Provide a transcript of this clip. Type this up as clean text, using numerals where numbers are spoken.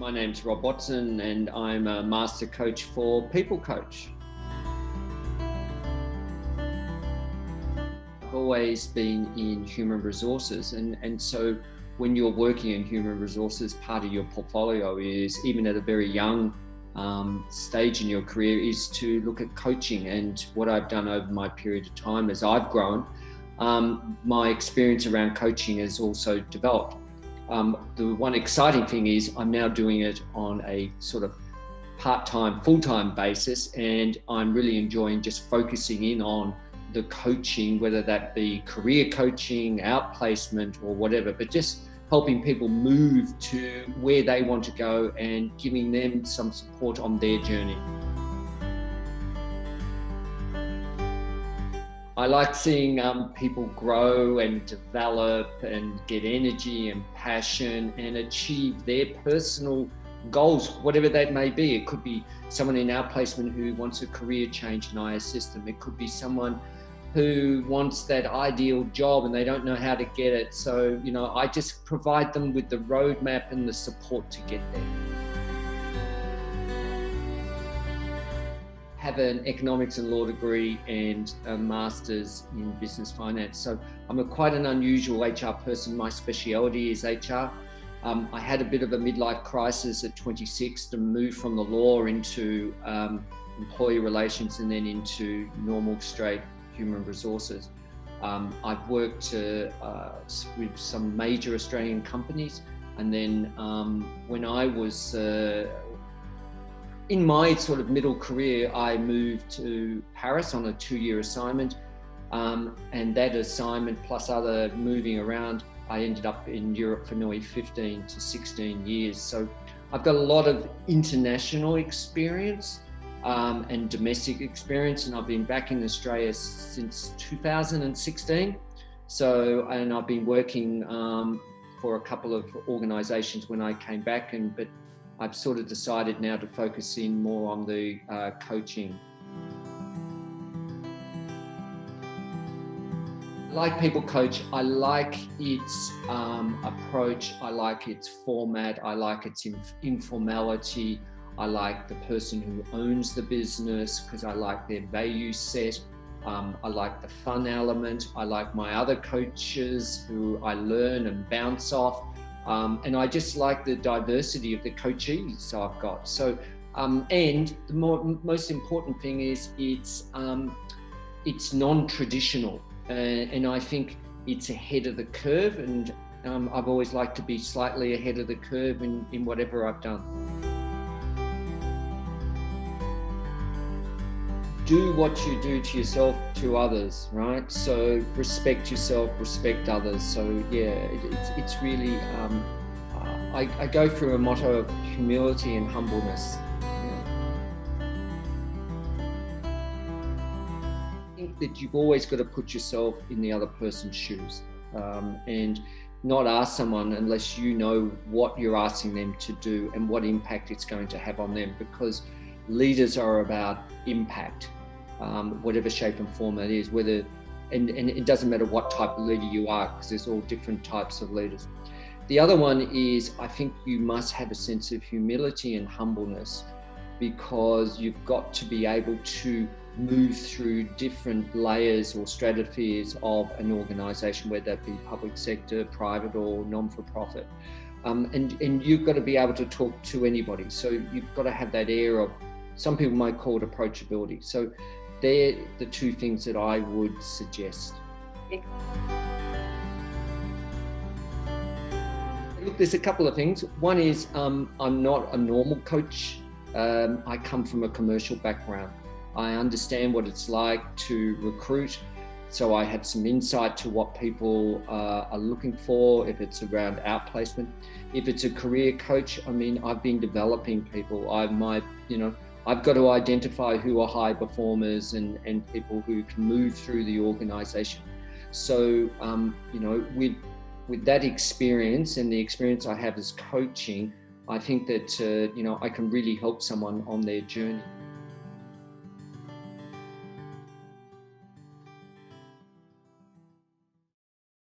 My name's Rob Watson and I'm a master coach for Peeplecoach. I've always been in human resources and so when you're working in human resources, part of your portfolio is, even at a very young stage in your career, is to look at coaching. And what I've done over my period of time as I've grown, my experience around coaching has also developed. The one exciting thing is I'm now doing it on a sort of part-time, full-time basis, and I'm really enjoying just focusing in on the coaching, whether that be career coaching, outplacement or whatever, but just helping people move to where they want to go and giving them some support on their journey. I like seeing people grow and develop and get energy and passion and achieve their personal goals, whatever that may be. It could be someone in outplacement who wants a career change and I assist them. It could be someone who wants that ideal job and they don't know how to get it. So, I just provide them with the roadmap and the support to get there. Have an economics and law degree and a master's in business finance. So I'm quite an unusual HR person. My speciality is HR. I had a bit of a midlife crisis at 26 to move from the law into employee relations and then into normal straight human resources. I've worked with some major Australian companies, and then when I was in my sort of middle career, I moved to Paris on a 2-year assignment, and that assignment plus other moving around, I ended up in Europe for nearly 15 to 16 years. So I've got a lot of international experience and domestic experience, and I've been back in Australia since 2016. And I've been working for a couple of organisations when I came back, but I've sort of decided now to focus in more on the coaching. I like Peeplecoach. I like its approach. I like its format. I like its informality. I like the person who owns the business because I like their value set. I like the fun element. I like my other coaches who I learn and bounce off. And I just like the diversity of the coachees I've got. So, and the most important thing is it's non-traditional, and I think it's ahead of the curve. And I've always liked to be slightly ahead of the curve in whatever I've done. Do what you do to yourself, to others, right? So respect yourself, respect others. So yeah, it's really, I go through a motto of humility and humbleness. I think that you've always got to put yourself in the other person's shoes and not ask someone unless you know what you're asking them to do and what impact it's going to have on them, because leaders are about impact, whatever shape and form that is, and it doesn't matter what type of leader you are, because there's all different types of leaders. The other one is, I think you must have a sense of humility and humbleness, because you've got to be able to move through different layers or stratospheres of an organisation, whether that be public sector, private or non-for-profit. And you've got to be able to talk to anybody. So you've got to have that air of, some people might call it approachability. So they're the two things that I would suggest. Look, there's a couple of things. One is I'm not a normal coach. I come from a commercial background. I understand what it's like to recruit. So I have some insight to what people are looking for, if it's around outplacement. If it's a career coach, I've been developing people. I've got to identify who are high performers and people who can move through the organization. So, with that experience and the experience I have as coaching, I think that, I can really help someone on their journey.